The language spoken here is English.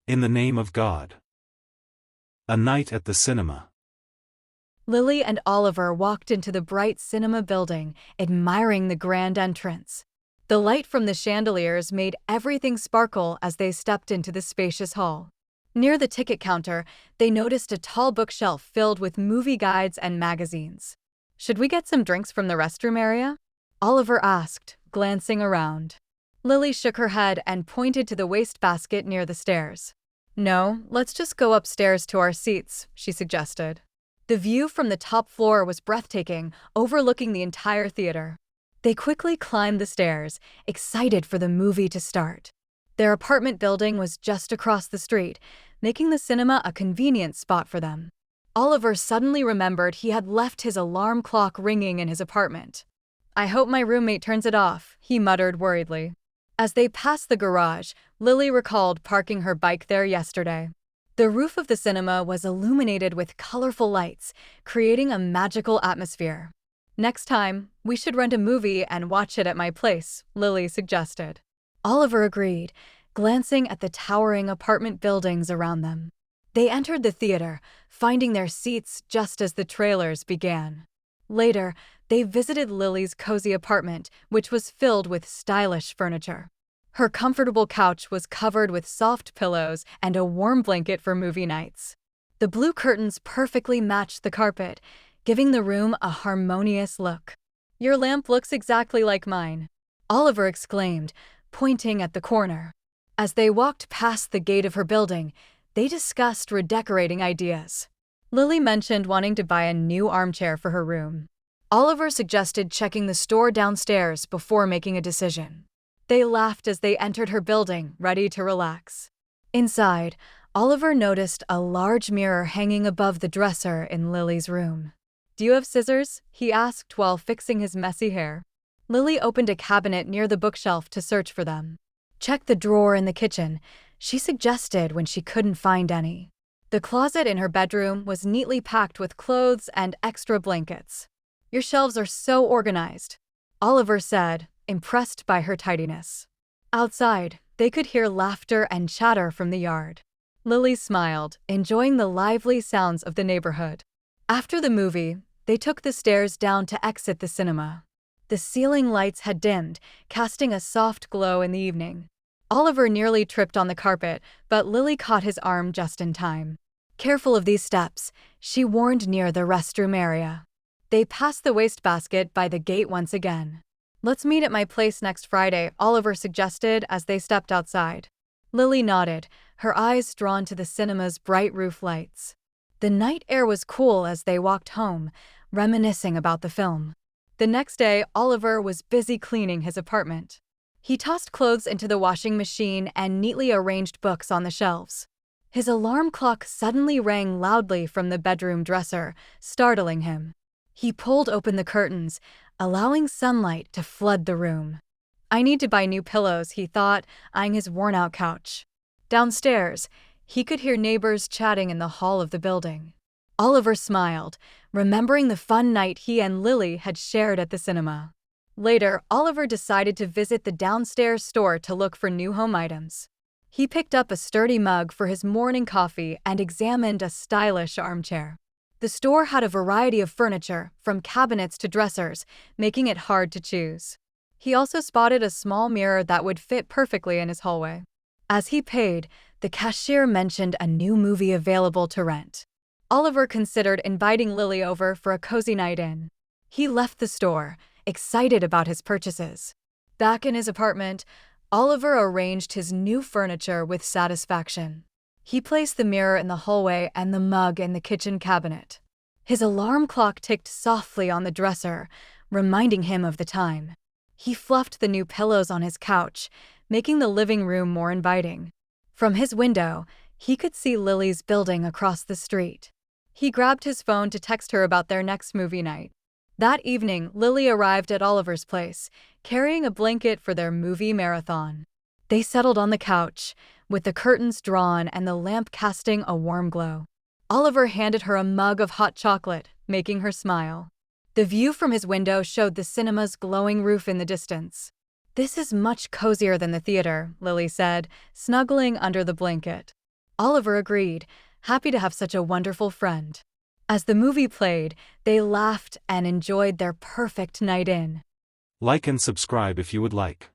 In the name of God. A night at the cinema. Lily and Oliver walked into the bright cinema building, admiring the grand entrance. The light from the chandeliers made everything sparkle as they stepped into the spacious hall. Near the ticket counter, they noticed a tall bookshelf filled with movie guides and magazines. "Should we get some drinks from the restroom area?" Oliver asked, glancing around. Lily shook her head and pointed to the wastebasket near the stairs. "No, let's just go upstairs to our seats," she suggested. The view from the top floor was breathtaking, overlooking the entire theater. They quickly climbed the stairs, excited for the movie to start. Their apartment building was just across the street, making the cinema a convenient spot for them. Oliver suddenly remembered he had left his alarm clock ringing in his apartment. "I hope my roommate turns it off," he muttered worriedly. As they passed the garage, Lily recalled parking her bike there yesterday. The roof of the cinema was illuminated with colorful lights, creating a magical atmosphere. "Next time, we should rent a movie and watch it at my place," Lily suggested. Oliver agreed, glancing at the towering apartment buildings around them. They entered the theater, finding their seats just as the trailers began. Later, they visited Lily's cozy apartment, which was filled with stylish furniture. Her comfortable couch was covered with soft pillows and a warm blanket for movie nights. The blue curtains perfectly matched the carpet, giving the room a harmonious look. "Your lamp looks exactly like mine," Oliver exclaimed, pointing at the corner. As they walked past the gate of her building, they discussed redecorating ideas. Lily mentioned wanting to buy a new armchair for her room. Oliver suggested checking the store downstairs before making a decision. They laughed as they entered her building, ready to relax. Inside, Oliver noticed a large mirror hanging above the dresser in Lily's room. "Do you have scissors?" he asked while fixing his messy hair. Lily opened a cabinet near the bookshelf to search for them. "Check the drawer in the kitchen," she suggested when she couldn't find any. The closet in her bedroom was neatly packed with clothes and extra blankets. "Your shelves are so organized," Oliver said, impressed by her tidiness. Outside, they could hear laughter and chatter from the yard. Lily smiled, enjoying the lively sounds of the neighborhood. After the movie, they took the stairs down to exit the cinema. The ceiling lights had dimmed, casting a soft glow in the evening. Oliver nearly tripped on the carpet, but Lily caught his arm just in time. "Careful of these steps," she warned near the restroom area. They passed the wastebasket by the gate once again. "Let's meet at my place next Friday," Oliver suggested as they stepped outside. Lily nodded, her eyes drawn to the cinema's bright roof lights. The night air was cool as they walked home, reminiscing about the film. The next day, Oliver was busy cleaning his apartment. He tossed clothes into the washing machine and neatly arranged books on the shelves. His alarm clock suddenly rang loudly from the bedroom dresser, startling him. He pulled open the curtains, allowing sunlight to flood the room. "I need to buy new pillows," he thought, eyeing his worn-out couch. Downstairs, he could hear neighbors chatting in the hall of the building. Oliver smiled, remembering the fun night he and Lily had shared at the cinema. Later, Oliver decided to visit the downstairs store to look for new home items. He picked up a sturdy mug for his morning coffee and examined a stylish armchair. The store had a variety of furniture, from cabinets to dressers, making it hard to choose. He also spotted a small mirror that would fit perfectly in his hallway. As he paid, the cashier mentioned a new movie available to rent. Oliver considered inviting Lily over for a cozy night in. He left the store, excited about his purchases. Back in his apartment, Oliver arranged his new furniture with satisfaction. He placed the mirror in the hallway and the mug in the kitchen cabinet. His alarm clock ticked softly on the dresser, reminding him of the time. He fluffed the new pillows on his couch, making the living room more inviting. From his window, he could see Lily's building across the street. He grabbed his phone to text her about their next movie night. That evening, Lily arrived at Oliver's place, carrying a blanket for their movie marathon. They settled on the couch, with the curtains drawn and the lamp casting a warm glow. Oliver handed her a mug of hot chocolate, making her smile. The view from his window showed the cinema's glowing roof in the distance. "This is much cozier than the theater," Lily said, snuggling under the blanket. Oliver agreed, happy to have such a wonderful friend. As the movie played, they laughed and enjoyed their perfect night in. Like and subscribe if you would like.